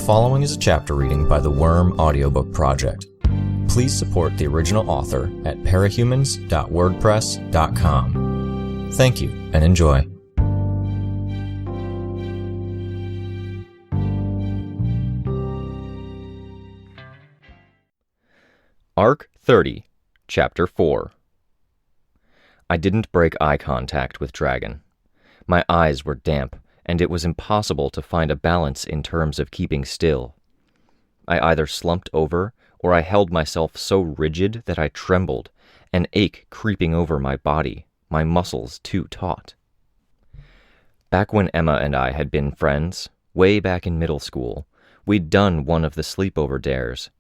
following is a chapter reading by the Worm Audiobook Project. Please support the original author at parahumans.wordpress.com. Thank you and enjoy. Arc 30, Chapter 4. I didn't break eye contact with Dragon. My eyes were damp, and it was impossible to find a balance in terms of keeping still. I either slumped over, or I held myself so rigid that I trembled, an ache creeping over my body, my muscles too taut. Back when Emma and I had been friends, way back in middle school, we'd done one of the sleepover dares,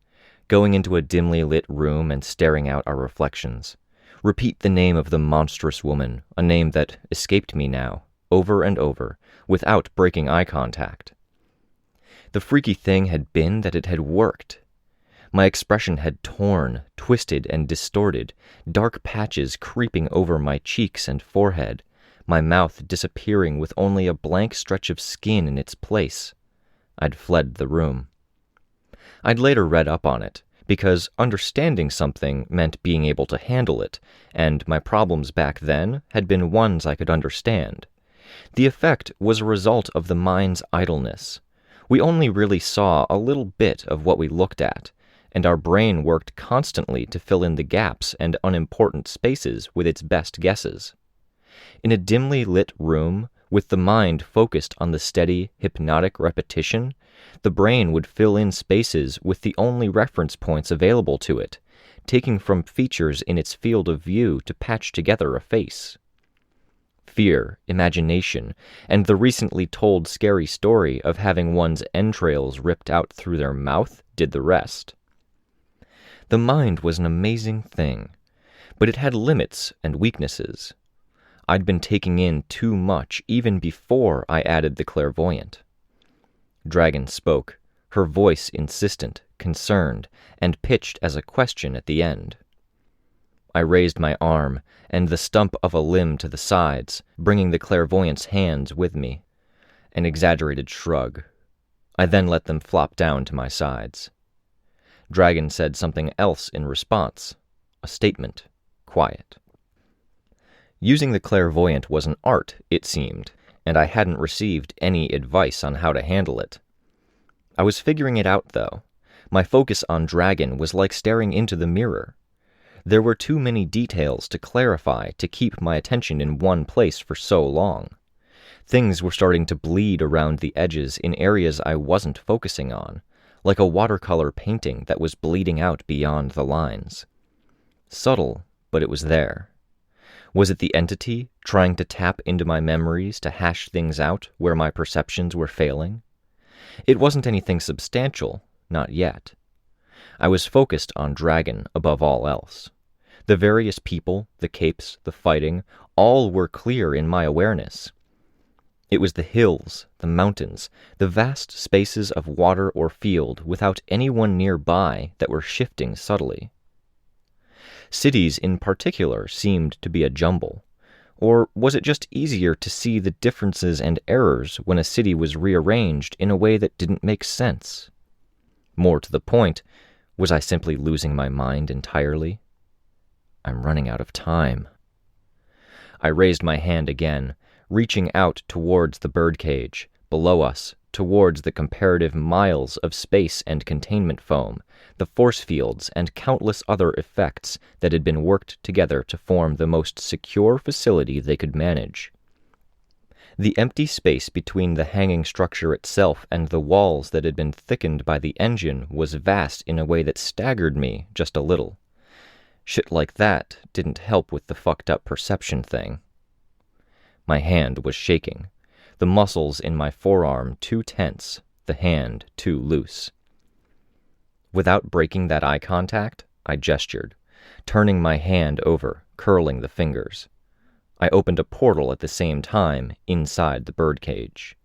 going into a dimly lit room and staring out our reflections. Repeat the name of the monstrous woman, a name that escaped me now, over and over, without breaking eye contact. The freaky thing had been that it had worked. My expression had torn, twisted, and distorted, dark patches creeping over my cheeks and forehead, my mouth disappearing with only a blank stretch of skin in its place. I'd fled the room. I'd later read up on it, because understanding something meant being able to handle it, and my problems back then had been ones I could understand. The effect was a result of the mind's idleness. We only really saw a little bit of what we looked at, and our brain worked constantly to fill in the gaps and unimportant spaces with its best guesses. In a dimly lit room, with the mind focused on the steady, hypnotic repetition, the brain would fill in spaces with the only reference points available to it, taking from features in its field of view to patch together a face. Fear, imagination, and the recently told scary story of having one's entrails ripped out through their mouth did the rest. The mind was an amazing thing, but it had limits and weaknesses. I'd been taking in too much even before I added the clairvoyant. Dragon spoke, her voice insistent, concerned, and pitched as a question at the end. I raised my arm and the stump of a limb to the sides, bringing the clairvoyant's hands with me. An exaggerated shrug. I then let them flop down to my sides. Dragon said something else in response. A statement. Quiet. Using the clairvoyant was an art, it seemed, and I hadn't received any advice on how to handle it. I was figuring it out, though. My focus on Dragon was like staring into the mirror. There were too many details to clarify to keep my attention in one place for so long. Things were starting to bleed around the edges in areas I wasn't focusing on, like a watercolor painting that was bleeding out beyond the lines. Subtle, but it was there. Was it the entity trying to tap into my memories to hash things out where my perceptions were failing? It wasn't anything substantial, not yet. I was focused on Dragon above all else. The various people, the capes, the fighting, all were clear in my awareness. It was the hills, the mountains, the vast spaces of water or field without anyone nearby that were shifting subtly. Cities in particular seemed to be a jumble. Or was it just easier to see the differences and errors when a city was rearranged in a way that didn't make sense? More to the point, was I simply losing my mind entirely? I'm running out of time. I raised my hand again, reaching out towards the birdcage, below us, towards the comparative miles of space and containment foam, the force fields and countless other effects that had been worked together to form the most secure facility they could manage. The empty space between the hanging structure itself and the walls that had been thickened by the engine was vast in a way that staggered me just a little. Shit like that didn't help with the fucked up perception thing. My hand was shaking, the muscles in my forearm too tense, the hand too loose. Without breaking that eye contact, I gestured, turning my hand over, curling the fingers. I opened a portal at the same time inside the birdcage.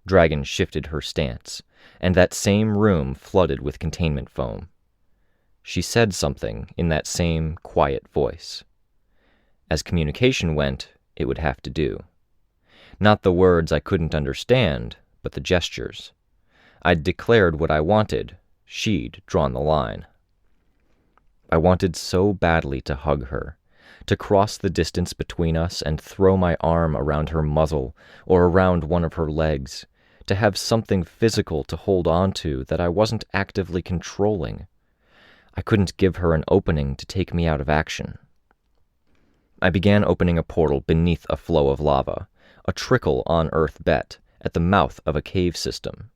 Dragon shifted her stance, and that same room flooded with containment foam. She said something in that same quiet voice. As communication went, it would have to do. Not the words I couldn't understand, but the gestures. I'd declared what I wanted. She'd drawn the line. I wanted so badly to hug her, to cross the distance between us and throw my arm around her muzzle or around one of her legs, to have something physical to hold on to that I wasn't actively controlling. I couldn't give her an opening to take me out of action. I began opening a portal beneath a flow of lava, a trickle on Earth bet, at the mouth of a cave system.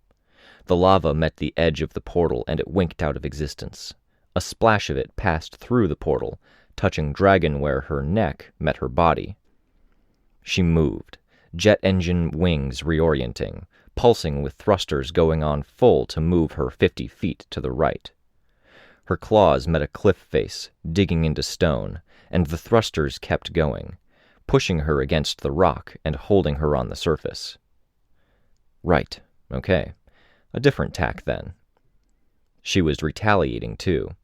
The lava met the edge of the portal and it winked out of existence. A splash of it passed through the portal, touching Dragon where her neck met her body. She moved, jet engine wings reorienting, pulsing with thrusters going on full to move her 50 feet to the right. Her claws met a cliff face, digging into stone, and the thrusters kept going, pushing her against the rock and holding her on the surface. Right, okay. A different tack then. She was retaliating too.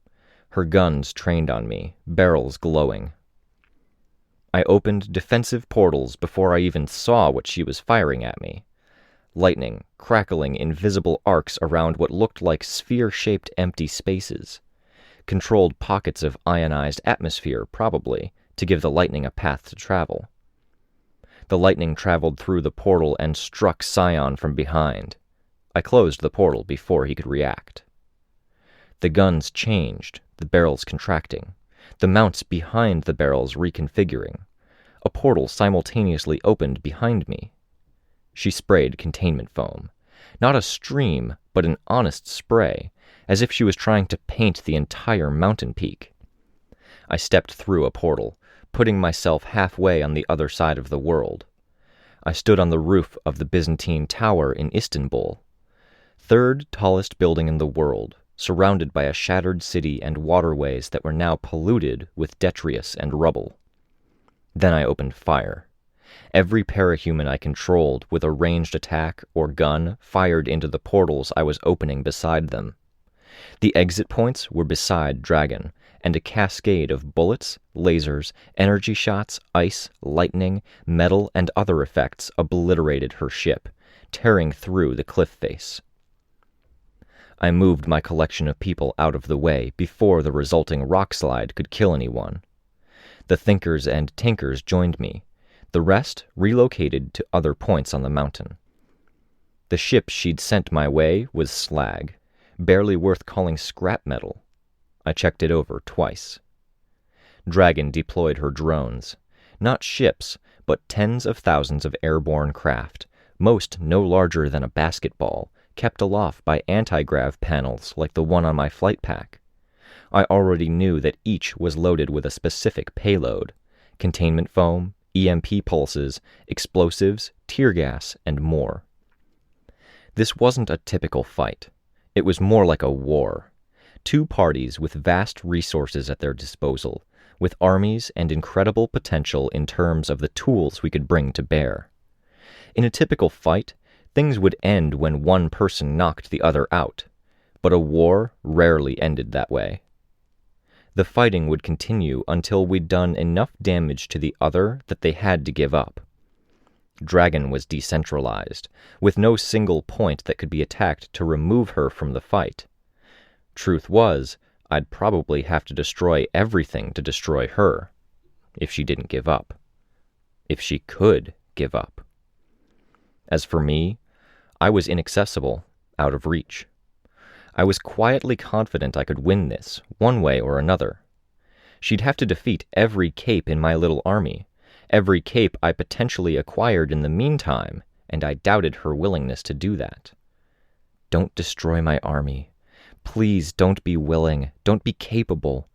Her guns trained on me, barrels glowing. I opened defensive portals before I even saw what she was firing at me. Lightning, crackling invisible arcs around what looked like sphere-shaped empty spaces. Controlled pockets of ionized atmosphere, probably, to give the lightning a path to travel. The lightning traveled through the portal and struck Scion from behind. I closed the portal before he could react. The guns changed, the barrels contracting, the mounts behind the barrels reconfiguring. A portal simultaneously opened behind me. She sprayed containment foam. Not a stream, but an honest spray, as if she was trying to paint the entire mountain peak. I stepped through a portal, putting myself halfway on the other side of the world. I stood on the roof of the Byzantine Tower in Istanbul, third tallest building in the world, surrounded by a shattered city and waterways that were now polluted with detritus and rubble. Then I opened fire. Every parahuman I controlled with a ranged attack or gun fired into the portals I was opening beside them. The exit points were beside Dragon, and a cascade of bullets, lasers, energy shots, ice, lightning, metal, and other effects obliterated her ship, tearing through the cliff face. I moved my collection of people out of the way before the resulting rock slide could kill anyone. The Thinkers and Tinkers joined me. The rest relocated to other points on the mountain. The ship she'd sent my way was slag, barely worth calling scrap metal. I checked it over twice. Dragon deployed her drones. Not ships, but tens of thousands of airborne craft, most no larger than a basketball, kept aloft by anti-grav panels like the one on my flight pack. I already knew that each was loaded with a specific payload: containment foam, EMP pulses, explosives, tear gas, and more. This wasn't a typical fight. It was more like a war. Two parties with vast resources at their disposal, with armies and incredible potential in terms of the tools we could bring to bear. In a typical fight, things would end when one person knocked the other out, but a war rarely ended that way. The fighting would continue until we'd done enough damage to the other that they had to give up. Dragon was decentralized, with no single point that could be attacked to remove her from the fight. Truth was, I'd probably have to destroy everything to destroy her, if she didn't give up. If she could give up. As for me, I was inaccessible, out of reach. I was quietly confident I could win this, one way or another. She'd have to defeat every cape in my little army, every cape I potentially acquired in the meantime, and I doubted her willingness to do that. Don't destroy my army. Please don't be willing, don't be capable.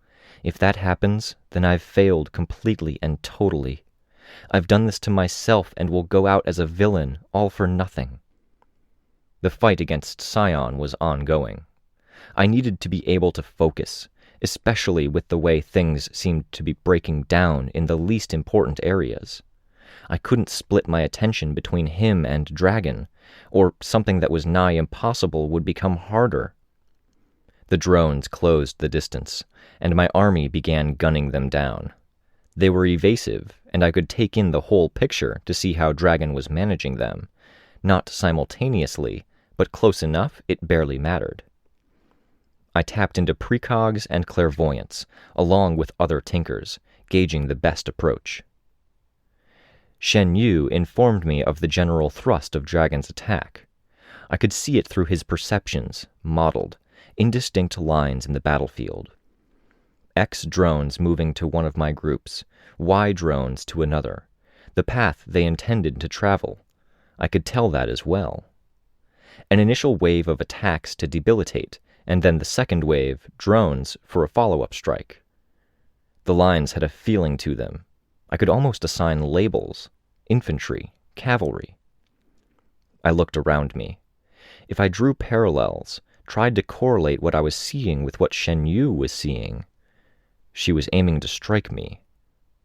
If that happens, then I've failed completely and totally. I've done this to myself and will go out as a villain, all for nothing. The fight against Scion was ongoing. I needed to be able to focus, especially with the way things seemed to be breaking down in the least important areas. I couldn't split my attention between him and Dragon, or something that was nigh impossible would become harder. The drones closed the distance, and my army began gunning them down. They were evasive, and I could take in the whole picture to see how Dragon was managing them, not simultaneously, but close enough it barely mattered. I tapped into precogs and clairvoyance, along with other tinkers, gauging the best approach. Shen Yu informed me of the general thrust of Dragon's attack. I could see it through his perceptions, modeled, indistinct lines in the battlefield. X drones moving to one of my groups, Y drones to another, the path they intended to travel. I could tell that as well. An initial wave of attacks to debilitate, and then the second wave, drones, for a follow-up strike. The lines had a feeling to them. I could almost assign labels: infantry, cavalry. I looked around me. If I drew parallels, tried to correlate what I was seeing with what Shen Yu was seeing, she was aiming to strike me.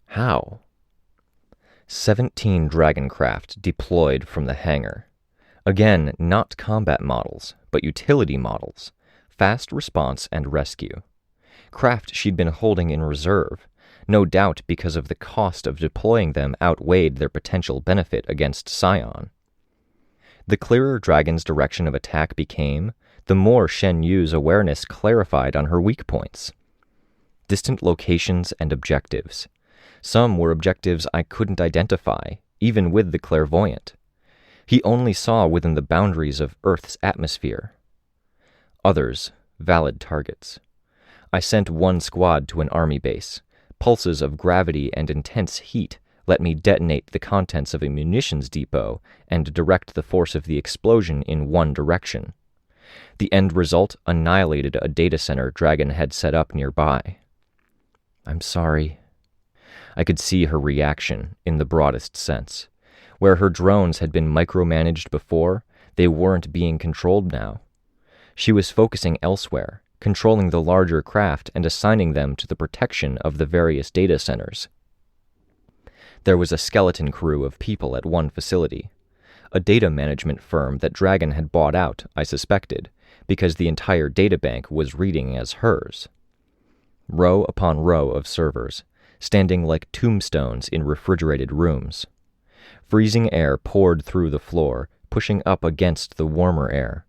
How? 17 Dragoncraft deployed from the hangar. Again, not combat models, but utility models, fast response and rescue. Craft she'd been holding in reserve, no doubt because of the cost of deploying them outweighed their potential benefit against Scion. The clearer Dragon's direction of attack became, the more Shen Yu's awareness clarified on her weak points. Distant locations and objectives. Some were objectives I couldn't identify, even with the clairvoyant. He only saw within the boundaries of Earth's atmosphere. Others, valid targets. I sent one squad to an army base. Pulses of gravity and intense heat let me detonate the contents of a munitions depot and direct the force of the explosion in one direction. The end result annihilated a data center Dragon had set up nearby. I'm sorry. I could see her reaction, in the broadest sense. Where her drones had been micromanaged before, they weren't being controlled now. She was focusing elsewhere, controlling the larger craft and assigning them to the protection of the various data centers. There was a skeleton crew of people at one facility, a data management firm that Dragon had bought out, I suspected, because the entire databank was reading as hers. Row upon row of servers, standing like tombstones in refrigerated rooms. Freezing air poured through the floor, pushing up against the warmer air.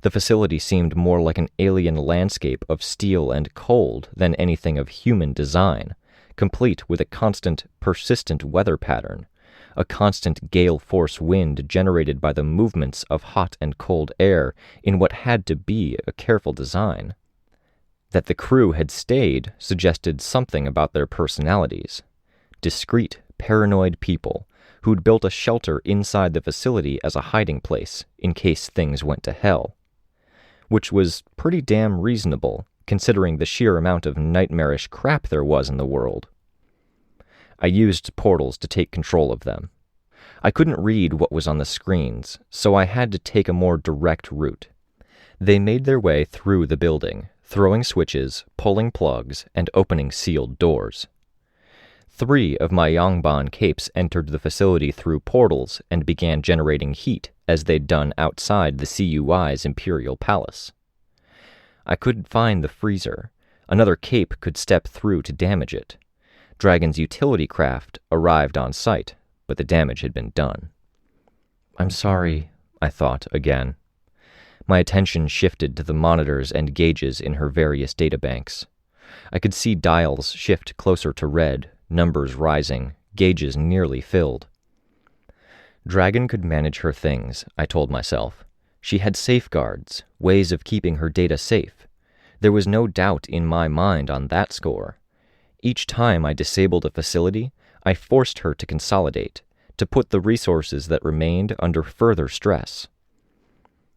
The facility seemed more like an alien landscape of steel and cold than anything of human design, complete with a constant, persistent weather pattern, a constant gale force wind generated by the movements of hot and cold air in what had to be a careful design. That the crew had stayed suggested something about their personalities. Discreet, paranoid people who'd built a shelter inside the facility as a hiding place in case things went to hell. Which was pretty damn reasonable, considering the sheer amount of nightmarish crap there was in the world. I used portals to take control of them. I couldn't read what was on the screens, so I had to take a more direct route. They made their way through the building, throwing switches, pulling plugs, and opening sealed doors. 3 of my Yangban capes entered the facility through portals and began generating heat, as they'd done outside the CUI's Imperial Palace. I couldn't find the freezer. Another cape could step through to damage it. Dragon's utility craft arrived on site, but the damage had been done. I'm sorry, I thought again. My attention shifted to the monitors and gauges in her various databanks. I could see dials shift closer to red, numbers rising, gauges nearly filled. Dragon could manage her things, I told myself. She had safeguards, ways of keeping her data safe. There was no doubt in my mind on that score. Each time I disabled a facility, I forced her to consolidate, to put the resources that remained under further stress.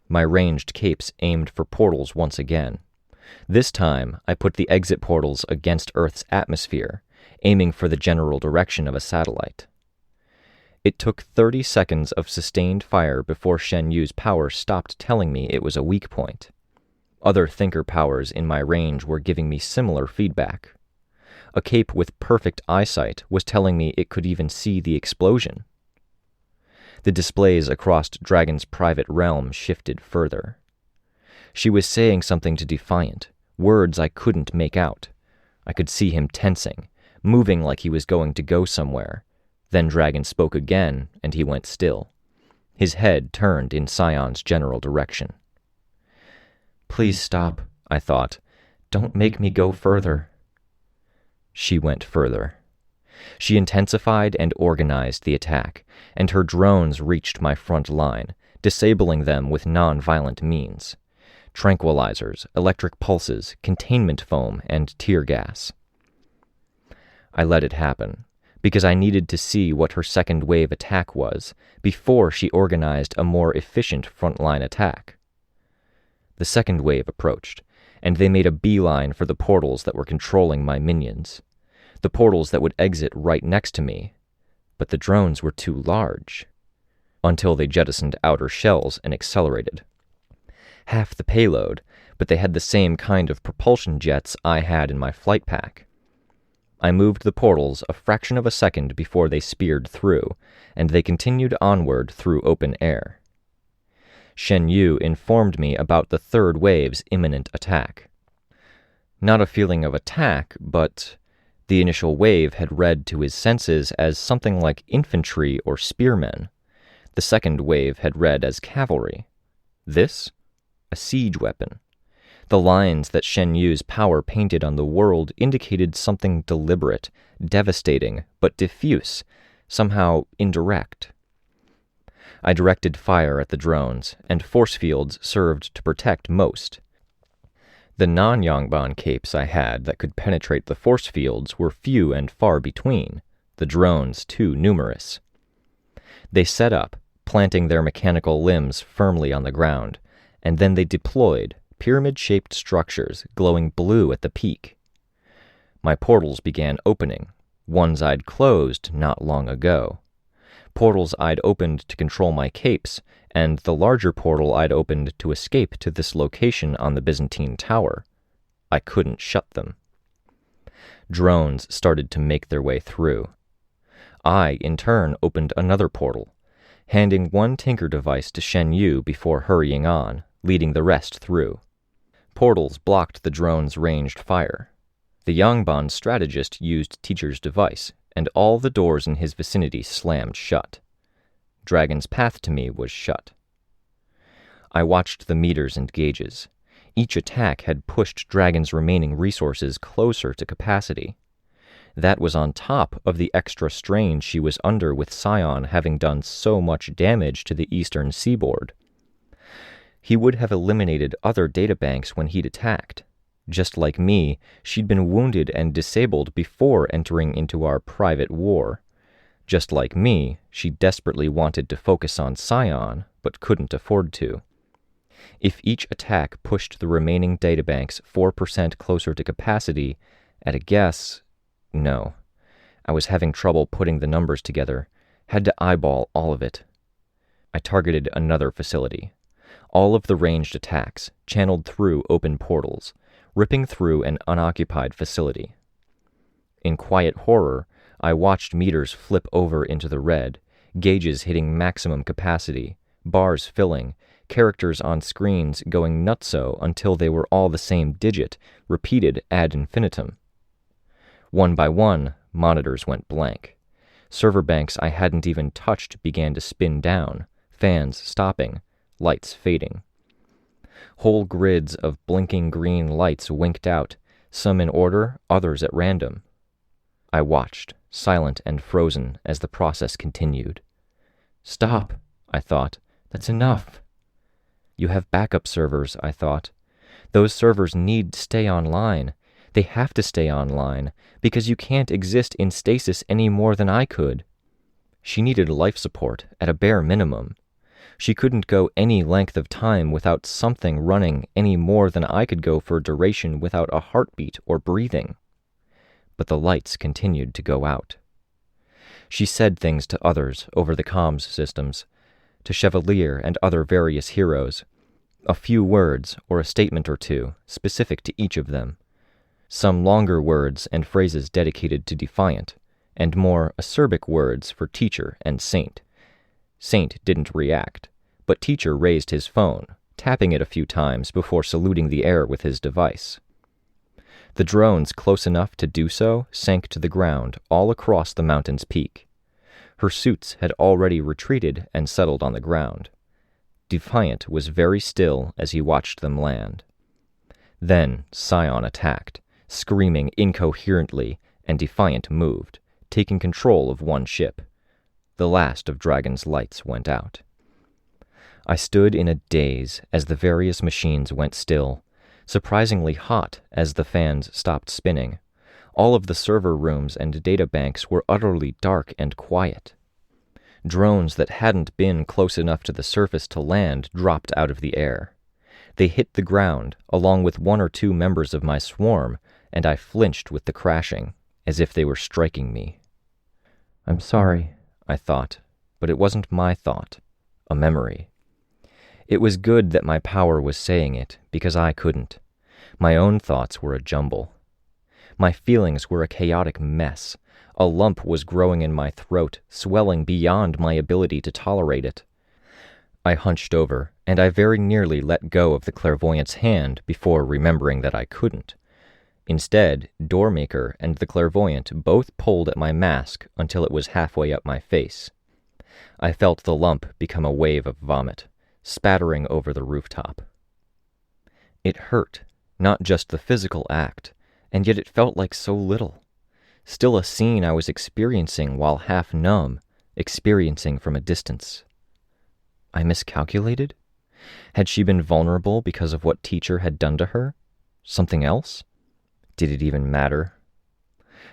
My ranged capes aimed for portals once again. This time, I put the exit portals against Earth's atmosphere, aiming for the general direction of a satellite. It took 30 seconds of sustained fire before Shen Yu's power stopped telling me it was a weak point. Other thinker powers in my range were giving me similar feedback. A cape with perfect eyesight was telling me it could even see the explosion. The displays across Dragon's private realm shifted further. She was saying something to Defiant, words I couldn't make out. I could see him tensing, moving like he was going to go somewhere. Then Dragon spoke again, and he went still. his head turned in Scion's general direction. "Please stop," I thought. "Don't make me go further." She went further. She intensified and organized the attack, and her drones reached my front line, disabling them with non-violent means. Tranquilizers, electric pulses, containment foam, and tear gas. I let it happen, because I needed to see what her second wave attack was before she organized a more efficient frontline attack. The second wave approached, and they made a beeline for the portals that were controlling my minions. The portals that would exit right next to me, but the drones were too large. Until they jettisoned outer shells and accelerated. Half the payload, but they had the same kind of propulsion jets I had in my flight pack. I moved the portals a fraction of a second before they speared through, and they continued onward through open air. Shen Yu informed me about the third wave's imminent attack. Not a feeling of attack, but the initial wave had read to his senses as something like infantry or spearmen. The second wave had read as cavalry. This? A siege weapon. The lines that Shen Yu's power painted on the world indicated something deliberate, devastating, but diffuse, somehow indirect. I directed fire at the drones, and force fields served to protect most. The non-Yangban capes I had that could penetrate the force fields were few and far between, the drones too numerous. They set up, planting their mechanical limbs firmly on the ground, and then they deployed, pyramid-shaped structures glowing blue at the peak. My portals began opening, ones I'd closed not long ago. Portals I'd opened to control my capes, and the larger portal I'd opened to escape to this location on the Byzantine Tower. I couldn't shut them. Drones started to make their way through. I, in turn, opened another portal, handing one tinker device to Shen Yu before hurrying on, leading the rest through. Portals blocked the drone's ranged fire. The Yangban strategist used Teacher's device, and all the doors in his vicinity slammed shut. Dragon's path to me was shut. I watched the meters and gauges. Each attack had pushed Dragon's remaining resources closer to capacity. That was on top of the extra strain she was under with Scion having done so much damage to the eastern seaboard. He would have eliminated other databanks when he'd attacked. Just like me, she'd been wounded and disabled before entering into our private war. Just like me, she desperately wanted to focus on Scion, but couldn't afford to. If each attack pushed the remaining databanks 4% closer to capacity, at a guess, no. I was having trouble putting the numbers together, had to eyeball all of it. I targeted another facility. All of the ranged attacks, channeled through open portals, ripping through an unoccupied facility. In quiet horror, I watched meters flip over into the red, gauges hitting maximum capacity, bars filling, characters on screens going nutso until they were all the same digit, repeated ad infinitum. One by one, monitors went blank. Server banks I hadn't even touched began to spin down, fans stopping, lights fading. Whole grids of blinking green lights winked out, some in order, others at random. I watched, silent and frozen, as the process continued. "Stop," I thought. "That's enough." "You have backup servers," I thought. "Those servers need to stay online. They have to stay online, because you can't exist in stasis any more than I could." She needed life support, at a bare minimum. She couldn't go any length of time without something running any more than I could go for a duration without a heartbeat or breathing. But the lights continued to go out. She said things to others over the comms systems, to Chevalier and other various heroes, a few words or a statement or two specific to each of them, some longer words and phrases dedicated to Defiant, and more acerbic words for Teacher and Saint. Saint didn't react, but Teacher raised his phone, tapping it a few times before saluting the air with his device. The drones close enough to do so sank to the ground all across the mountain's peak. Her suits had already retreated and settled on the ground. Defiant was very still as he watched them land. Then Scion attacked, screaming incoherently, and Defiant moved, taking control of one ship. The last of Dragon's lights went out. I stood in a daze as the various machines went still, surprisingly hot as the fans stopped spinning. All of the server rooms and databanks were utterly dark and quiet. Drones that hadn't been close enough to the surface to land dropped out of the air. They hit the ground, along with one or two members of my swarm, and I flinched with the crashing, as if they were striking me. "I'm sorry," I thought, but it wasn't my thought, a memory. It was good that my power was saying it, because I couldn't. My own thoughts were a jumble. My feelings were a chaotic mess. A lump was growing in my throat, swelling beyond my ability to tolerate it. I hunched over, and I very nearly let go of the clairvoyant's hand before remembering that I couldn't. Instead, Doormaker and the clairvoyant both pulled at my mask until it was halfway up my face. I felt the lump become a wave of vomit, spattering over the rooftop. It hurt, not just the physical act, and yet it felt like so little. Still a scene I was experiencing while half numb, experiencing from a distance. I miscalculated? Had she been vulnerable because of what Teacher had done to her? Something else? Did it even matter?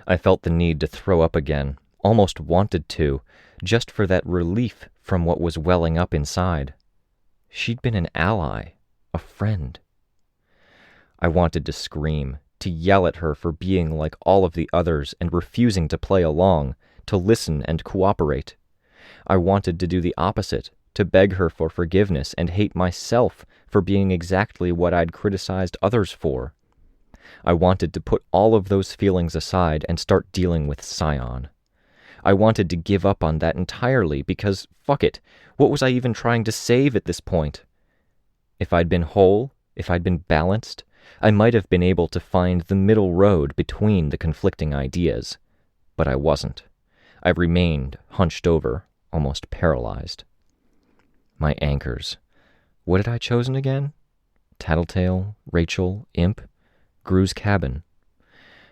I felt the need to throw up again, almost wanted to, just for that relief from what was welling up inside. She'd been an ally, a friend. I wanted to scream, to yell at her for being like all of the others and refusing to play along, to listen and cooperate. I wanted to do the opposite, to beg her for forgiveness and hate myself for being exactly what I'd criticized others for. I wanted to put all of those feelings aside and start dealing with Scion. I wanted to give up on that entirely because, fuck it, what was I even trying to save at this point? If I'd been whole, if I'd been balanced, I might have been able to find the middle road between the conflicting ideas. But I wasn't. I remained hunched over, almost paralyzed. My anchors. What had I chosen again? Tattletale, Rachel, Imp, Gru's cabin.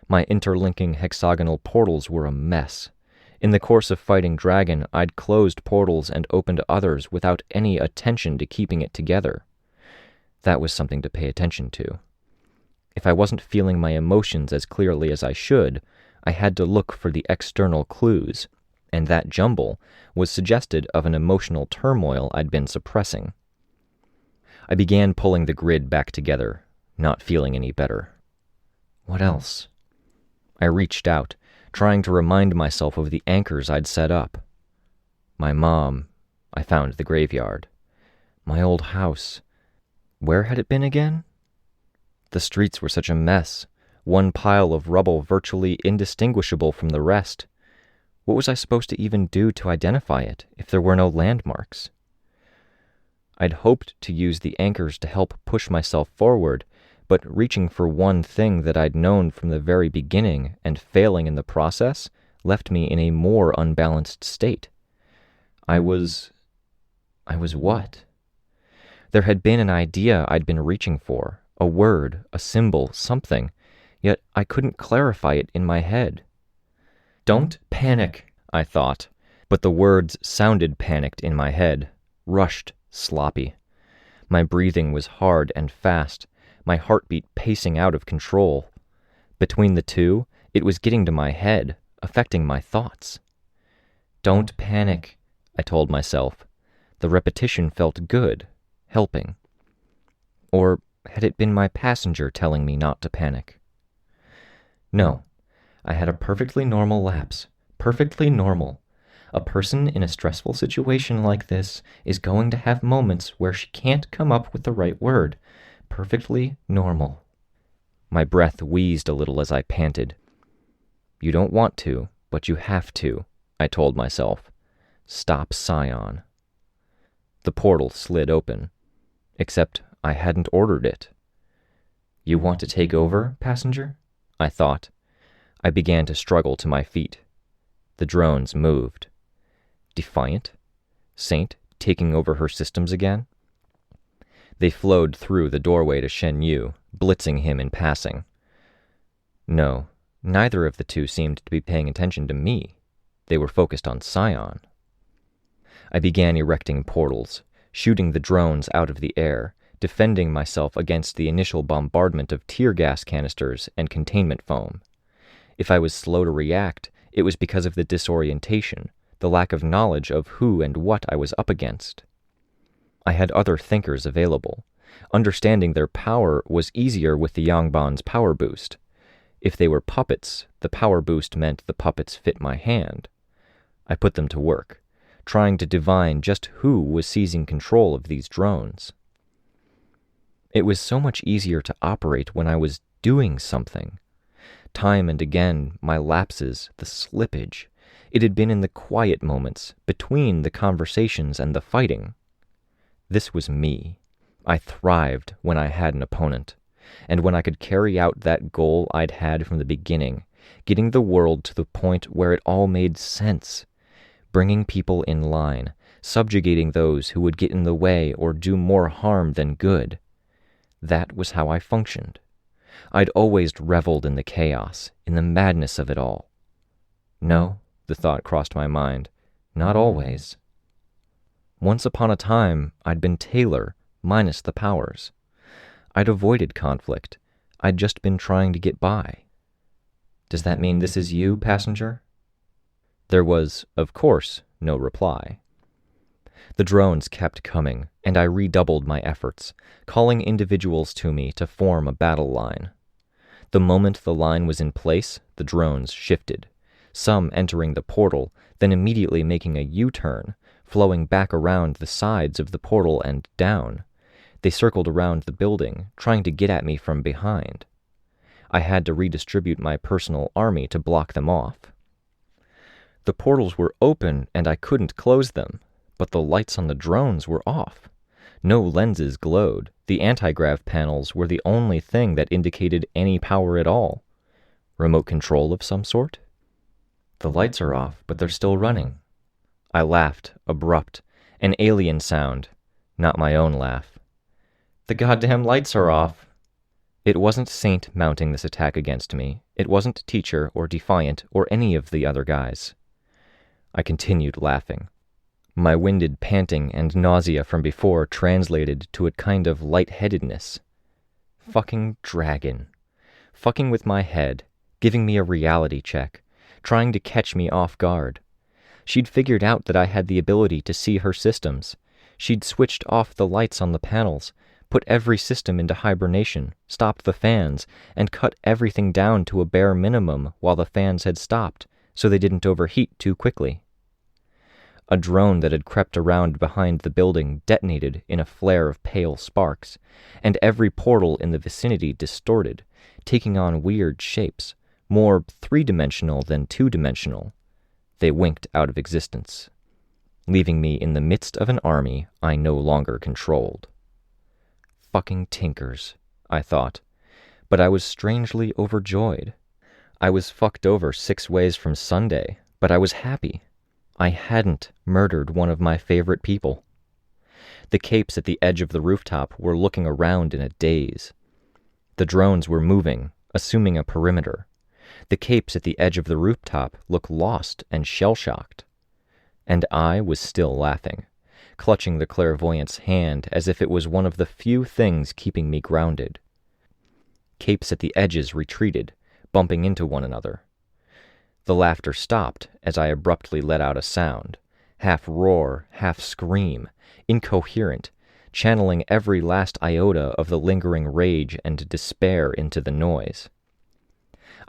My interlinking hexagonal portals were a mess. In the course of fighting Dragon, I'd closed portals and opened others without any attention to keeping it together. That was something to pay attention to. If I wasn't feeling my emotions as clearly as I should, I had to look for the external clues, and that jumble was suggested of an emotional turmoil I'd been suppressing. I began pulling the grid back together, not feeling any better. What else? I reached out, trying to remind myself of the anchors I'd set up. My mom. I found the graveyard. My old house. Where had it been again? The streets were such a mess, one pile of rubble virtually indistinguishable from the rest. What was I supposed to even do to identify it if there were no landmarks? I'd hoped to use the anchors to help push myself forward, but reaching for one thing that I'd known from the very beginning and failing in the process left me in a more unbalanced state. I was what? There had been an idea I'd been reaching for, a word, a symbol, something, yet I couldn't clarify it in my head. Don't panic, I thought, but the words sounded panicked in my head, rushed, sloppy. My breathing was hard and fast, my heartbeat pacing out of control. Between the two, it was getting to my head, affecting my thoughts. Don't panic, I told myself. The repetition felt good, helping. Or had it been my passenger telling me not to panic? No, I had a perfectly normal lapse. Perfectly normal. A person in a stressful situation like this is going to have moments where she can't come up with the right word. Perfectly normal. My breath wheezed a little as I panted. You don't want to, but you have to, I told myself. Stop Scion. The portal slid open. Except I hadn't ordered it. You want to take over, passenger? I thought. I began to struggle to my feet. The drones moved. Defiant? Saint taking over her systems again? They flowed through the doorway to Shen Yu, blitzing him in passing. No, neither of the two seemed to be paying attention to me. They were focused on Scion. I began erecting portals, shooting the drones out of the air, defending myself against the initial bombardment of tear gas canisters and containment foam. If I was slow to react, it was because of the disorientation, the lack of knowledge of who and what I was up against. I had other thinkers available. Understanding their power was easier with the Yangban's power boost. If they were puppets, the power boost meant the puppets fit my hand. I put them to work, trying to divine just who was seizing control of these drones. It was so much easier to operate when I was doing something. Time and again, my lapses, the slippage, it had been in the quiet moments, between the conversations and the fighting. This was me. I thrived when I had an opponent, and when I could carry out that goal I'd had from the beginning, getting the world to the point where it all made sense, bringing people in line, subjugating those who would get in the way or do more harm than good. That was how I functioned. I'd always reveled in the chaos, in the madness of it all. No, the thought crossed my mind, not always. Once upon a time, I'd been Taylor, minus the powers. I'd avoided conflict. I'd just been trying to get by. Does that mean this is you, passenger? There was, of course, no reply. The drones kept coming, and I redoubled my efforts, calling individuals to me to form a battle line. The moment the line was in place, the drones shifted, some entering the portal, then immediately making a U-turn, flowing back around the sides of the portal and down. They circled around the building, trying to get at me from behind. I had to redistribute my personal army to block them off. The portals were open and I couldn't close them, but the lights on the drones were off. No lenses glowed. The anti-grav panels were the only thing that indicated any power at all. Remote control of some sort? The lights are off, but they're still running. I laughed, abrupt, an alien sound, not my own laugh. The goddamn lights are off. It wasn't Saint mounting this attack against me. It wasn't Teacher or Defiant or any of the other guys. I continued laughing. My winded panting and nausea from before translated to a kind of lightheadedness. Fucking dragon. Fucking with my head, giving me a reality check, trying to catch me off guard. She'd figured out that I had the ability to see her systems. She'd switched off the lights on the panels, put every system into hibernation, stopped the fans, and cut everything down to a bare minimum while the fans had stopped, so they didn't overheat too quickly. A drone that had crept around behind the building detonated in a flare of pale sparks, and every portal in the vicinity distorted, taking on weird shapes, more three-dimensional than two-dimensional. They winked out of existence, leaving me in the midst of an army I no longer controlled. Fucking tinkers, I thought, but I was strangely overjoyed. I was fucked over 6 ways from Sunday, but I was happy. I hadn't murdered one of my favorite people. The capes at the edge of the rooftop were looking around in a daze. The drones were moving, assuming a perimeter. The capes at the edge of the rooftop looked lost and shell-shocked. And I was still laughing, clutching the clairvoyant's hand as if it was one of the few things keeping me grounded. Capes at the edges retreated, bumping into one another. The laughter stopped as I abruptly let out a sound, half roar, half scream, incoherent, channeling every last iota of the lingering rage and despair into the noise.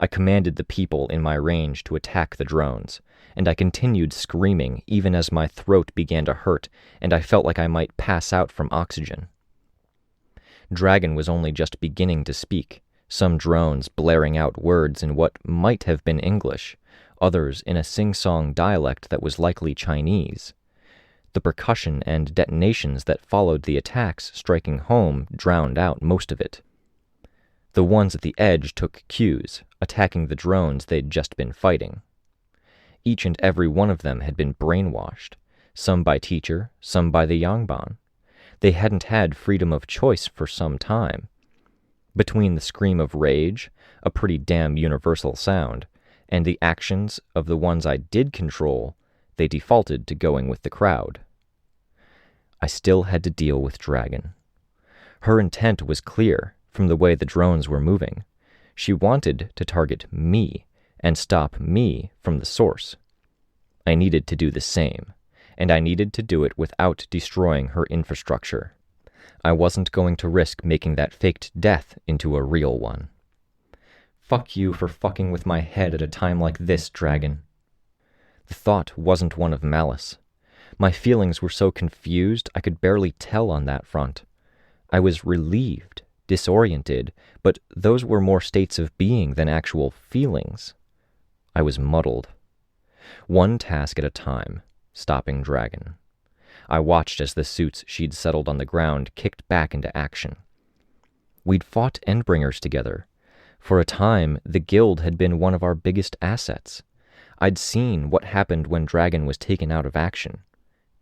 I commanded the people in my range to attack the drones, and I continued screaming even as my throat began to hurt and I felt like I might pass out from oxygen. Dragon was only just beginning to speak, some drones blaring out words in what might have been English, others in a sing-song dialect that was likely Chinese. The percussion and detonations that followed the attacks striking home drowned out most of it. The ones at the edge took cues, attacking the drones they'd just been fighting. Each and every one of them had been brainwashed, some by teacher, some by the Yangban. They hadn't had freedom of choice for some time. Between the scream of rage, a pretty damn universal sound, and the actions of the ones I did control, they defaulted to going with the crowd. I still had to deal with Dragon. Her intent was clear from the way the drones were moving. She wanted to target me and stop me from the source. I needed to do the same, and I needed to do it without destroying her infrastructure. I wasn't going to risk making that faked death into a real one. Fuck you for fucking with my head at a time like this, Dragon. The thought wasn't one of malice. My feelings were so confused I could barely tell on that front. I was relieved, disoriented, but those were more states of being than actual feelings. I was muddled. One task at a time, stopping Dragon. I watched as the suits she'd settled on the ground kicked back into action. We'd fought Endbringers together. For a time, the guild had been one of our biggest assets. I'd seen what happened when Dragon was taken out of action.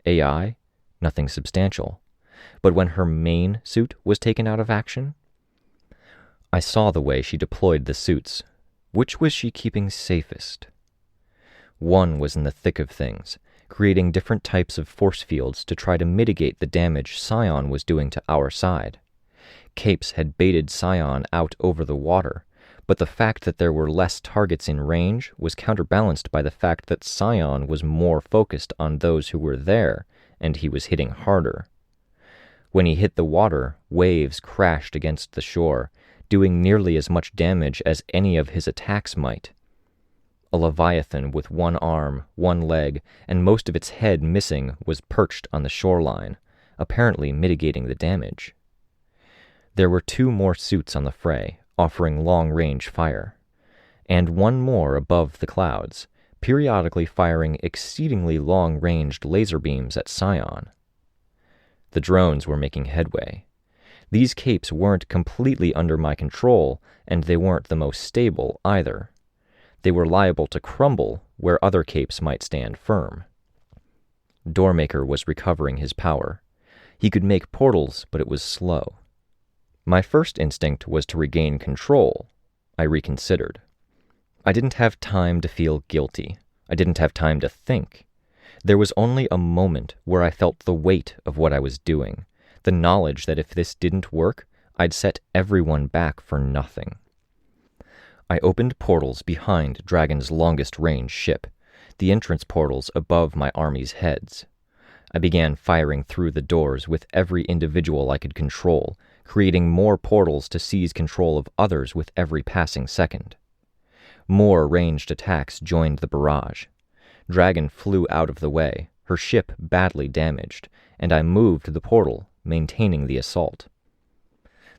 AI? Nothing substantial. But when her main suit was taken out of action? I saw the way she deployed the suits. Which was she keeping safest? One was in the thick of things, creating different types of force fields to try to mitigate the damage Scion was doing to our side. Capes had baited Scion out over the water, but the fact that there were less targets in range was counterbalanced by the fact that Scion was more focused on those who were there, and he was hitting harder. When he hit the water, waves crashed against the shore, doing nearly as much damage as any of his attacks might. A leviathan with one arm, one leg, and most of its head missing was perched on the shoreline, apparently mitigating the damage. There were 2 more suits on the fray, offering long-range fire, and one more above the clouds, periodically firing exceedingly long-ranged laser beams at Scion. The drones were making headway. These capes weren't completely under my control, and they weren't the most stable either. They were liable to crumble where other capes might stand firm. Doormaker was recovering his power. He could make portals, but it was slow. My first instinct was to regain control. I reconsidered. I didn't have time to feel guilty. I didn't have time to think. There was only a moment where I felt the weight of what I was doing, the knowledge that if this didn't work, I'd set everyone back for nothing. I opened portals behind Dragon's longest-range ship, the entrance portals above my army's heads. I began firing through the doors with every individual I could control, creating more portals to seize control of others with every passing second. More ranged attacks joined the barrage. Dragon flew out of the way, her ship badly damaged, and I moved the portal, maintaining the assault.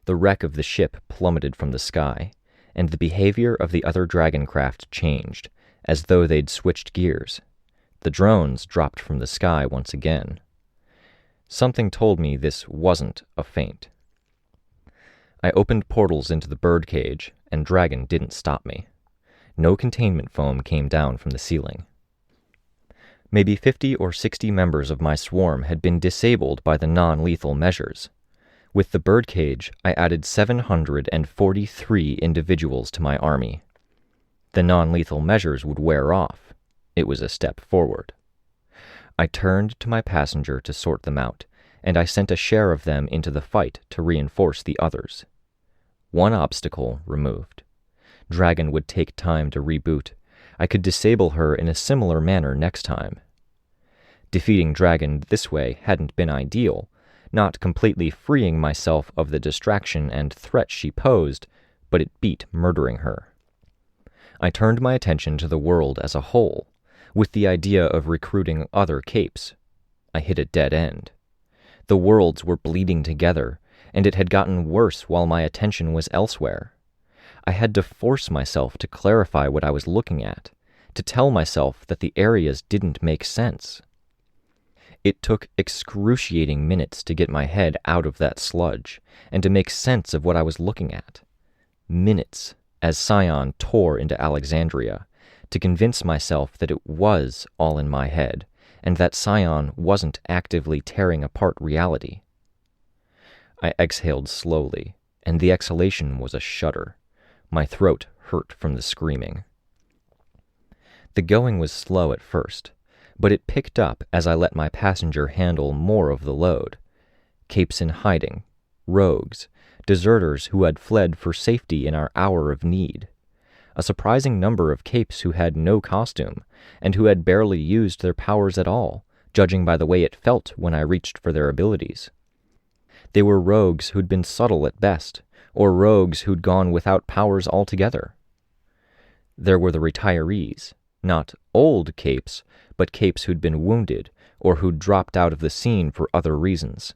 The wreck of the ship plummeted from the sky, and the behavior of the other dragon craft changed, as though they'd switched gears. The drones dropped from the sky once again. Something told me this wasn't a feint. I opened portals into the birdcage, and Dragon didn't stop me. No containment foam came down from the ceiling. Maybe 50 or 60 members of my swarm had been disabled by the non-lethal measures. With the birdcage, I added 743 individuals to my army. The non-lethal measures would wear off. It was a step forward. I turned to my passenger to sort them out, and I sent a share of them into the fight to reinforce the others. One obstacle removed. Dragon would take time to reboot. I could disable her in a similar manner next time. Defeating Dragon this way hadn't been ideal, not completely freeing myself of the distraction and threat she posed, but it beat murdering her. I turned my attention to the world as a whole, with the idea of recruiting other capes. I hit a dead end. The worlds were bleeding together, and it had gotten worse while my attention was elsewhere. I had to force myself to clarify what I was looking at, to tell myself that the areas didn't make sense. It took excruciating minutes to get my head out of that sludge, and to make sense of what I was looking at. Minutes, as Scion tore into Alexandria, to convince myself that it was all in my head, and that Scion wasn't actively tearing apart reality. I exhaled slowly, and the exhalation was a shudder. My throat hurt from the screaming. The going was slow at first, but it picked up as I let my passenger handle more of the load. Capes in hiding, rogues, deserters who had fled for safety in our hour of need. A surprising number of capes who had no costume, and who had barely used their powers at all, judging by the way it felt when I reached for their abilities. They were rogues who'd been subtle at best, or rogues who'd gone without powers altogether. There were the retirees, not old capes, but capes who'd been wounded, or who'd dropped out of the scene for other reasons.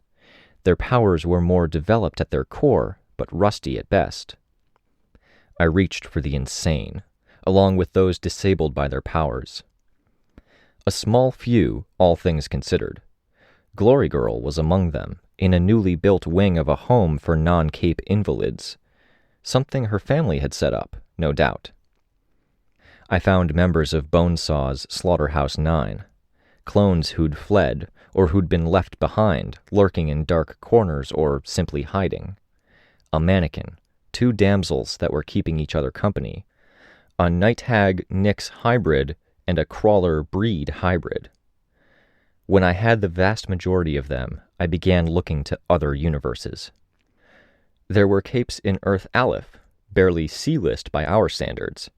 Their powers were more developed at their core, but rusty at best. I reached for the insane, along with those disabled by their powers. A small few, all things considered. Glory Girl was among them, in a newly built wing of a home for non-cape invalids. Something her family had set up, no doubt. I found members of Bonesaw's Slaughterhouse 9, clones who'd fled, or who'd been left behind, lurking in dark corners or simply hiding. A mannequin, 2 damsels that were keeping each other company, a night hag Nyx hybrid, and a crawler breed hybrid. When I had the vast majority of them, I began looking to other universes. There were capes in Earth Aleph, barely C-list by our standards.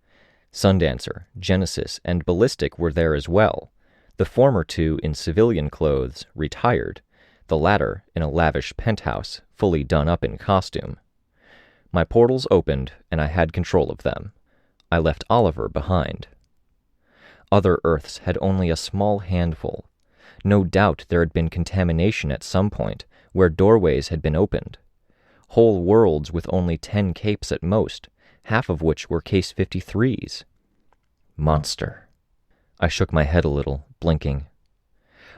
Sundancer, Genesis, and Ballistic were there as well, the former 2 in civilian clothes, retired, the latter in a lavish penthouse, fully done up in costume. My portals opened, and I had control of them. I left Oliver behind. Other Earths had only a small handful. No doubt there had been contamination at some point, where doorways had been opened. Whole worlds with only 10 capes at most, half of which were Case 53s. Monster. I shook my head a little, blinking.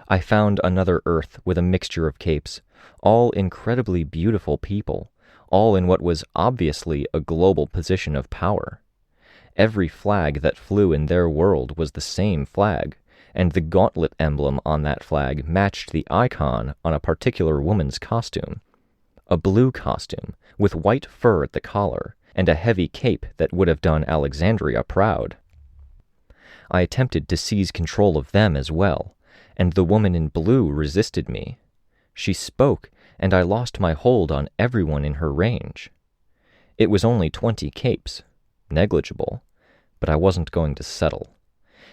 I found another Earth with a mixture of capes, all incredibly beautiful people, all in what was obviously a global position of power. Every flag that flew in their world was the same flag, and the gauntlet emblem on that flag matched the icon on a particular woman's costume. A blue costume, with white fur at the collar, and a heavy cape that would have done Alexandria proud. I attempted to seize control of them as well, and the woman in blue resisted me. She spoke, and I lost my hold on everyone in her range. It was only 20 capes, negligible, but I wasn't going to settle.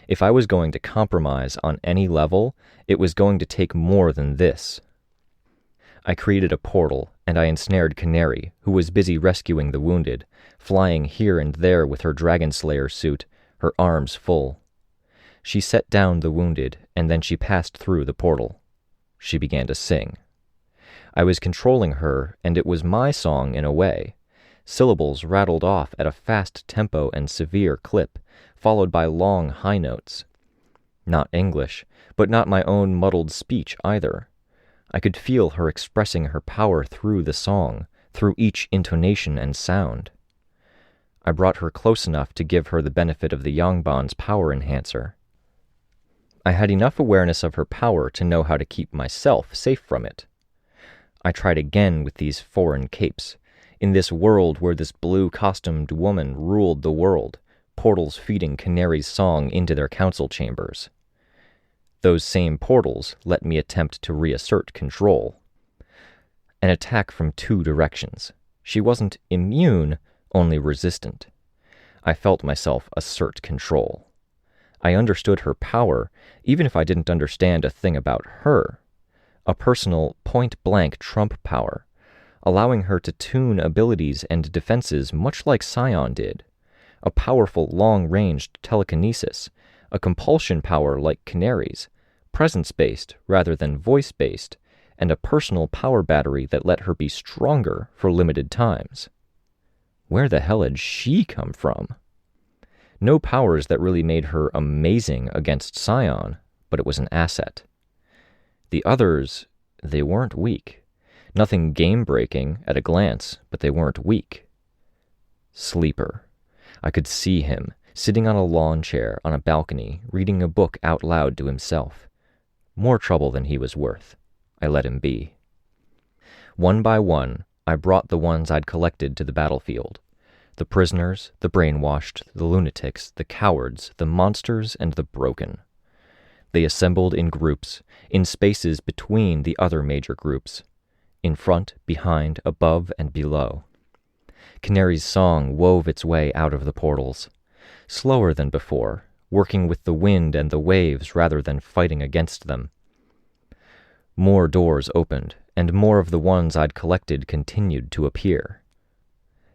If I was going to compromise on any level, it was going to take more than this. I created a portal, and I ensnared Canary, who was busy rescuing the wounded, flying here and there with her Dragon Slayer suit, her arms full. She set down the wounded, and then she passed through the portal. She began to sing. I was controlling her, and it was my song in a way. Syllables rattled off at a fast tempo and severe clip, followed by long high notes. Not English, but not my own muddled speech either. I could feel her expressing her power through the song, through each intonation and sound. I brought her close enough to give her the benefit of the Yangban's power enhancer. I had enough awareness of her power to know how to keep myself safe from it. I tried again with these foreign capes, in this world where this blue-costumed woman ruled the world, portals feeding Canary's song into their council chambers. Those same portals let me attempt to reassert control. An attack from 2 directions. She wasn't immune, only resistant. I felt myself assert control. I understood her power, even if I didn't understand a thing about her. A personal, point-blank trump power, allowing her to tune abilities and defenses much like Scion did. A powerful, long-ranged telekinesis, a compulsion power like Canary's, presence-based rather than voice-based, and a personal power battery that let her be stronger for limited times. Where the hell had she come from? No powers that really made her amazing against Scion, but it was an asset. The others, they weren't weak. Nothing game-breaking at a glance, but they weren't weak. Sleeper. I could see him, sitting on a lawn chair on a balcony, reading a book out loud to himself. More trouble than he was worth. I let him be. One by one, I brought the ones I'd collected to the battlefield. The prisoners, the brainwashed, the lunatics, the cowards, the monsters, and the broken. They assembled in groups, in spaces between the other major groups, in front, behind, above, and below. Canary's song wove its way out of the portals, slower than before, working with the wind and the waves rather than fighting against them. More doors opened, and more of the ones I'd collected continued to appear.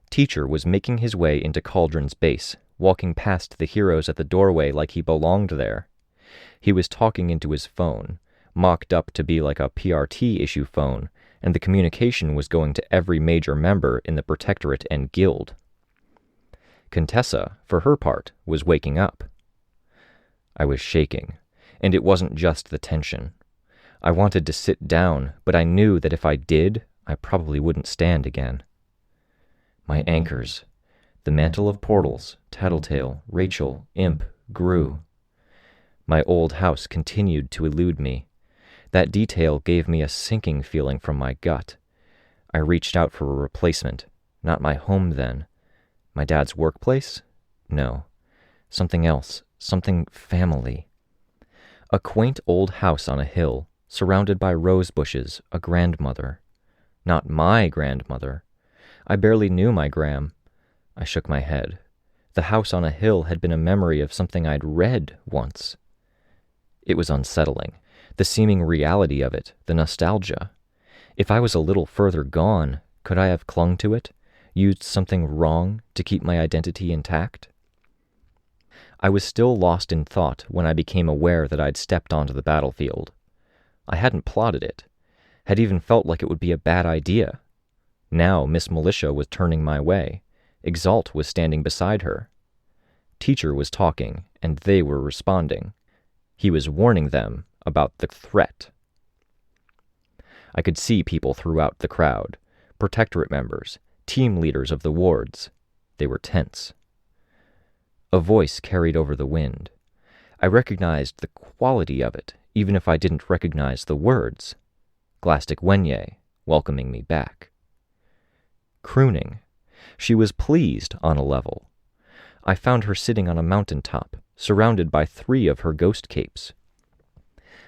Teacher was making his way into Cauldron's base, walking past the heroes at the doorway like he belonged there. He was talking into his phone, mocked up to be like a PRT issue phone, and the communication was going to every major member in the Protectorate and Guild. Contessa, for her part, was waking up. I was shaking, and it wasn't just the tension. I wanted to sit down, but I knew that if I did, I probably wouldn't stand again. My anchors, the mantle of portals, Tattletale, Rachel, Imp, grew. My old house continued to elude me. That detail gave me a sinking feeling from my gut. I reached out for a replacement. Not my home then. My dad's workplace? No. Something else. Something family. A quaint old house on a hill, surrounded by rose bushes, a grandmother. Not my grandmother. I barely knew my gram. I shook my head. The house on a hill had been a memory of something I'd read once. It was unsettling. The seeming reality of it, the nostalgia. If I was a little further gone, could I have clung to it, used something wrong to keep my identity intact? I was still lost in thought when I became aware that I'd stepped onto the battlefield. I hadn't plotted it, had even felt like it would be a bad idea. Now Miss Militia was turning my way. Exalt was standing beside her. Teacher was talking, and they were responding. He was warning them about the threat. I could see people throughout the crowd, Protectorate members, team leaders of the wards. They were tense. A voice carried over the wind. I recognized the quality of it, even if I didn't recognize the words. Glastic Wenye, welcoming me back. Crooning. She was pleased on a level. I found her sitting on a mountaintop, surrounded by 3 of her ghost capes.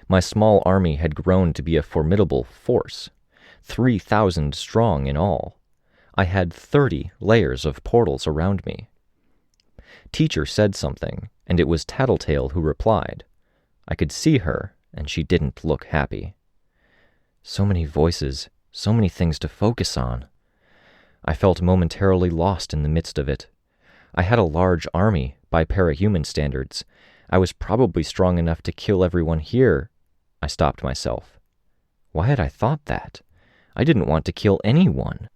My small army had grown to be a formidable force, 3,000 strong in all. I had 30 layers of portals around me. Teacher said something, and it was Tattletale who replied. I could see her, and she didn't look happy. So many voices, so many things to focus on. I felt momentarily lost in the midst of it. I had a large army, by parahuman standards. I was probably strong enough to kill everyone here. I stopped myself. Why had I thought that? I didn't want to kill anyone.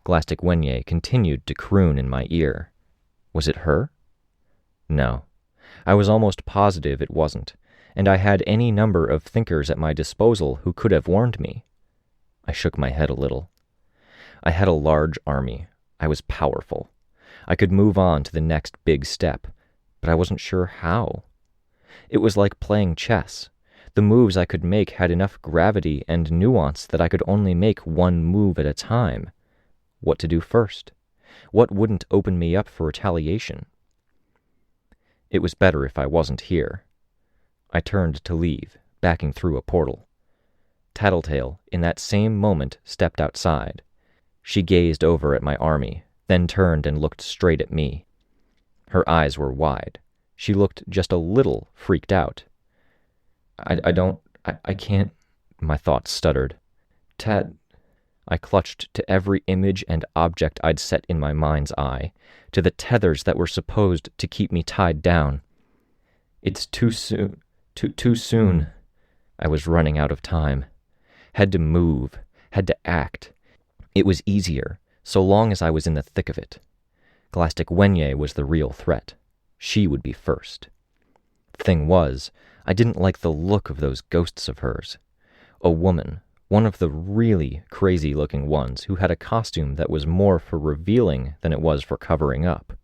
Glastic Wenye continued to croon in my ear. Was it her? No. I was almost positive it wasn't, and I had any number of thinkers at my disposal who could have warned me. I shook my head a little. I had a large army. I was powerful. I could move on to the next big step, but I wasn't sure how. It was like playing chess. The moves I could make had enough gravity and nuance that I could only make one move at a time. What to do first? What wouldn't open me up for retaliation? It was better if I wasn't here. I turned to leave, backing through a portal. Tattletale, in that same moment, stepped outside. She gazed over at my army, then turned and looked straight at me. Her eyes were wide. She looked just a little freaked out. I can't, my thoughts stuttered. I clutched to every image and object I'd set in my mind's eye, to the tethers that were supposed to keep me tied down. It's too soon. Too soon. I was running out of time. Had to move. Had to act. It was easier, so long as I was in the thick of it. Glastic Wenye was the real threat. She would be first. Thing was, I didn't like the look of those ghosts of hers. A woman, one of the really crazy-looking ones who had a costume that was more for revealing than it was for covering up.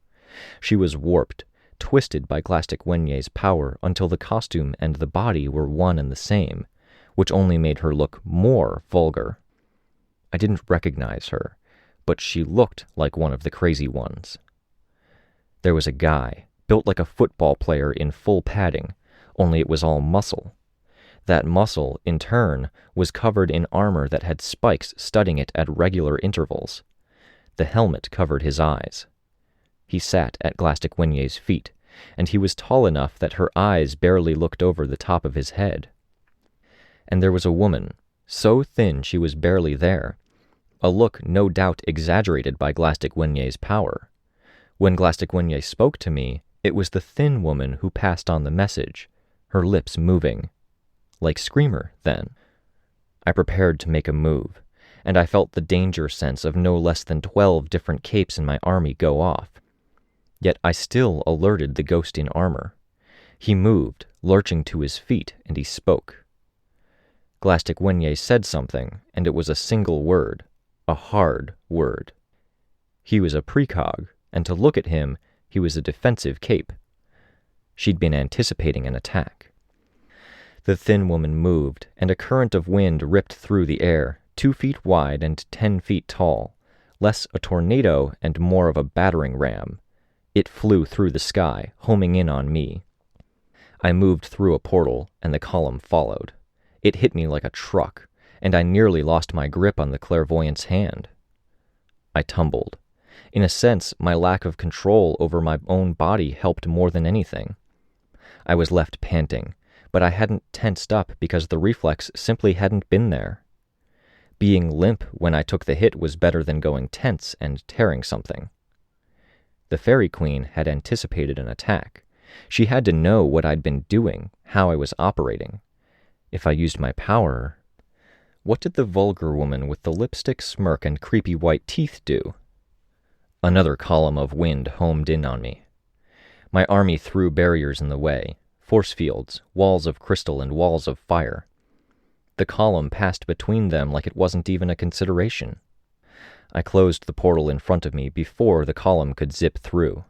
She was warped, twisted by Glastic Wenye's power until the costume and the body were one and the same, which only made her look more vulgar. I didn't recognize her, but she looked like one of the crazy ones. There was a guy, built like a football player in full padding, only it was all muscle. That muscle, in turn, was covered in armor that had spikes studding it at regular intervals. The helmet covered his eyes. He sat at Glastic Wenye's feet, and he was tall enough that her eyes barely looked over the top of his head. And there was a woman, so thin she was barely there, a look no doubt exaggerated by Glastic Wenye's power. When Glastic Wenye spoke to me, it was the thin woman who passed on the message, her lips moving. Like Screamer, then. I prepared to make a move, and I felt the danger sense of no less than 12 different capes in my army go off. Yet I still alerted the ghost in armor. He moved, lurching to his feet, and he spoke. Glastic Wenye said something, and it was a single word, a hard word. He was a precog, and to look at him, he was a defensive cape. She'd been anticipating an attack. The thin woman moved, and a current of wind ripped through the air, 2 feet wide and 10 feet tall, less a tornado and more of a battering ram. It flew through the sky, homing in on me. I moved through a portal, and the column followed. It hit me like a truck, and I nearly lost my grip on the clairvoyant's hand. I tumbled. In a sense, my lack of control over my own body helped more than anything. I was left panting, but I hadn't tensed up because the reflex simply hadn't been there. Being limp when I took the hit was better than going tense and tearing something. The Fairy Queen had anticipated an attack. She had to know what I'd been doing, how I was operating. If I used my power... What did the vulgar woman with the lipstick smirk and creepy white teeth do? Another column of wind homed in on me. My army threw barriers in the way, force fields, walls of crystal and walls of fire. The column passed between them like it wasn't even a consideration. I closed the portal in front of me before the column could zip through.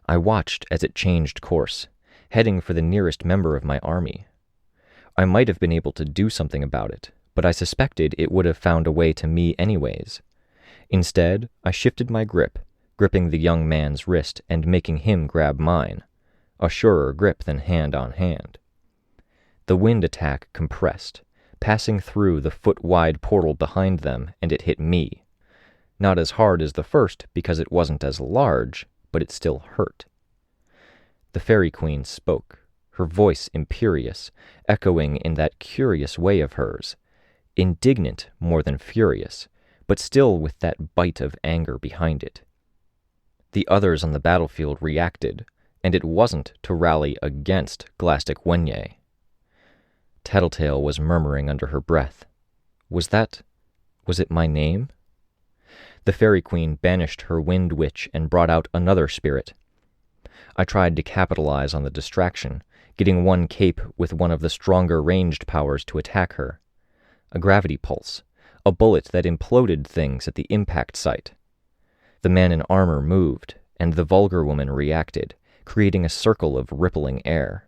I watched as it changed course, heading for the nearest member of my army. I might have been able to do something about it, but I suspected it would have found a way to me anyways. Instead, I shifted my grip, gripping the young man's wrist and making him grab mine, a surer grip than hand on hand. The wind attack compressed, passing through the foot-wide portal behind them, and it hit me. Not as hard as the first because it wasn't as large, but it still hurt. The Fairy Queen spoke, her voice imperious, echoing in that curious way of hers, indignant more than furious, but still with that bite of anger behind it. The others on the battlefield reacted, and it wasn't to rally against Glastic Wenye. Tattletale was murmuring under her breath. Was it my name? The Fairy Queen banished her Wind Witch and brought out another spirit. I tried to capitalize on the distraction, getting one cape with one of the stronger ranged powers to attack her. A gravity pulse, a bullet that imploded things at the impact site. The man in armor moved, and the vulgar woman reacted, creating a circle of rippling air.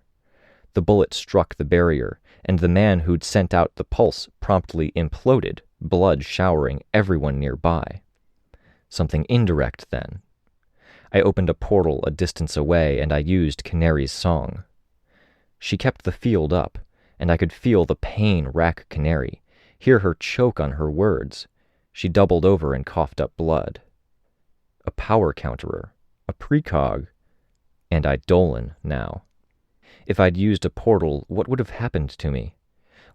The bullet struck the barrier, and the man who'd sent out the pulse promptly imploded, blood showering everyone nearby. Something indirect, then. I opened a portal a distance away, and I used Canary's song. She kept the field up, and I could feel the pain rack Canary, hear her choke on her words. She doubled over and coughed up blood. A power counterer, a precog, and Eidolon now. If I'd used a portal, what would have happened to me?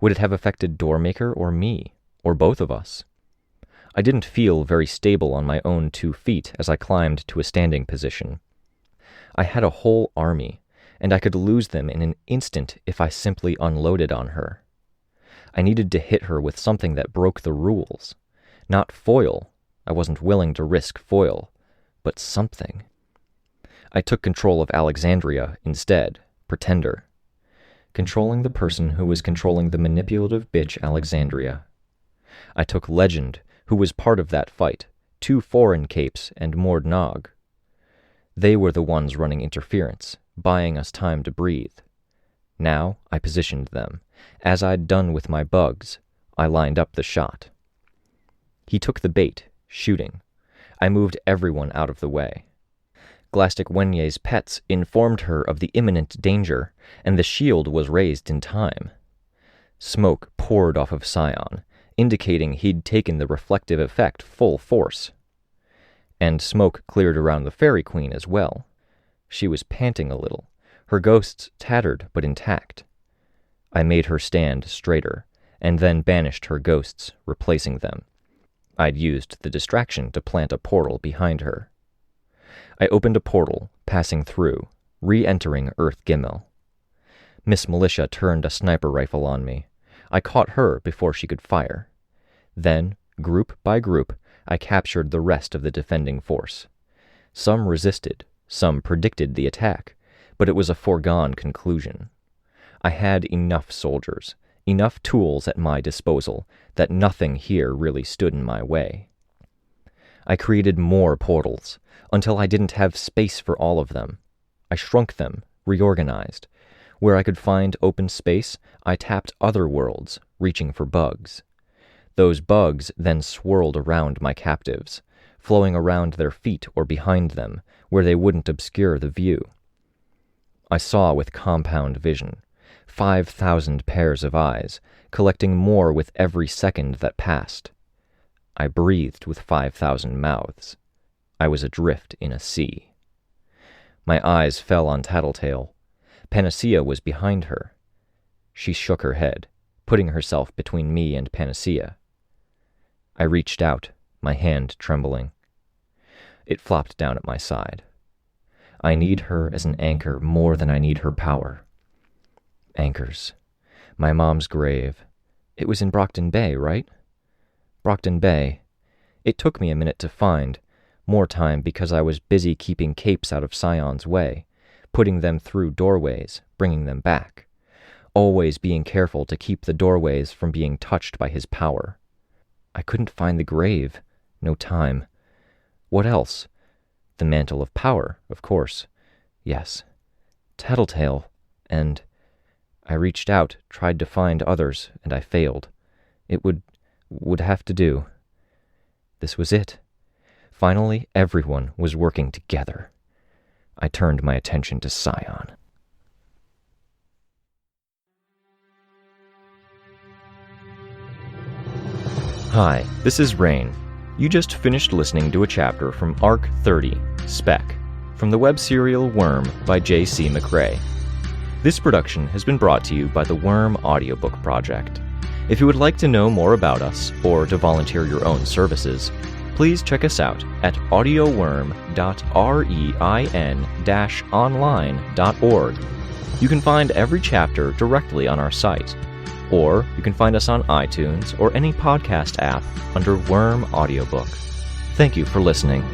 Would it have affected Doormaker or me, or both of us? I didn't feel very stable on my own 2 feet as I climbed to a standing position. I had a whole army, and I could lose them in an instant if I simply unloaded on her. I needed to hit her with something that broke the rules. Not foil. I wasn't willing to risk foil, but something. I took control of Alexandria instead, Pretender. Controlling the person who was controlling the manipulative bitch Alexandria. I took Legend, who was part of that fight, 2 foreign capes and Mord Nog. They were the ones running interference, buying us time to breathe. Now I positioned them. As I'd done with my bugs, I lined up the shot. He took the bait, shooting. I moved everyone out of the way. Glastic Wenye's pets informed her of the imminent danger, and the shield was raised in time. Smoke poured off of Scion, indicating he'd taken the reflective effect full force. And smoke cleared around the Fairy Queen as well. She was panting a little, her ghosts tattered but intact. I made her stand straighter, and then banished her ghosts, replacing them. I'd used the distraction to plant a portal behind her. I opened a portal, passing through, re-entering Earth Gimel. Miss Militia turned a sniper rifle on me. I caught her before she could fire. Then, group by group, I captured the rest of the defending force. Some resisted, some predicted the attack, but it was a foregone conclusion. I had enough soldiers, enough tools at my disposal, that nothing here really stood in my way. I created more portals, until I didn't have space for all of them. I shrunk them, reorganized. Where I could find open space, I tapped other worlds, reaching for bugs. Those bugs then swirled around my captives, flowing around their feet or behind them, where they wouldn't obscure the view. I saw with compound vision, 5,000 pairs of eyes, collecting more with every second that passed. I breathed with 5,000 mouths. I was adrift in a sea. My eyes fell on Tattletale. Panacea was behind her. She shook her head, putting herself between me and Panacea. I reached out, my hand trembling. It flopped down at my side. I need her as an anchor more than I need her power. Anchors. My mom's grave. It was in Brockton Bay, right? Brockton Bay. It took me a minute to find, more time because I was busy keeping capes out of Scion's way, putting them through doorways, bringing them back, always being careful to keep the doorways from being touched by his power. I couldn't find the grave. No time. What else? The mantle of power, of course. Yes. Tattletale, and... I reached out, tried to find others, and I failed. It would have to do. This was it. Finally, everyone was working together. I turned my attention to Scion. Hi, this is Rein. You just finished listening to a chapter from Arc 30, Speck, from the web serial Worm by J.C. McRae. This production has been brought to you by the Worm Audiobook Project. If you would like to know more about us, or to volunteer your own services, please check us out at audioworm.rein-online.org. You can find every chapter directly on our site, or you can find us on iTunes or any podcast app under Worm Audiobook. Thank you for listening.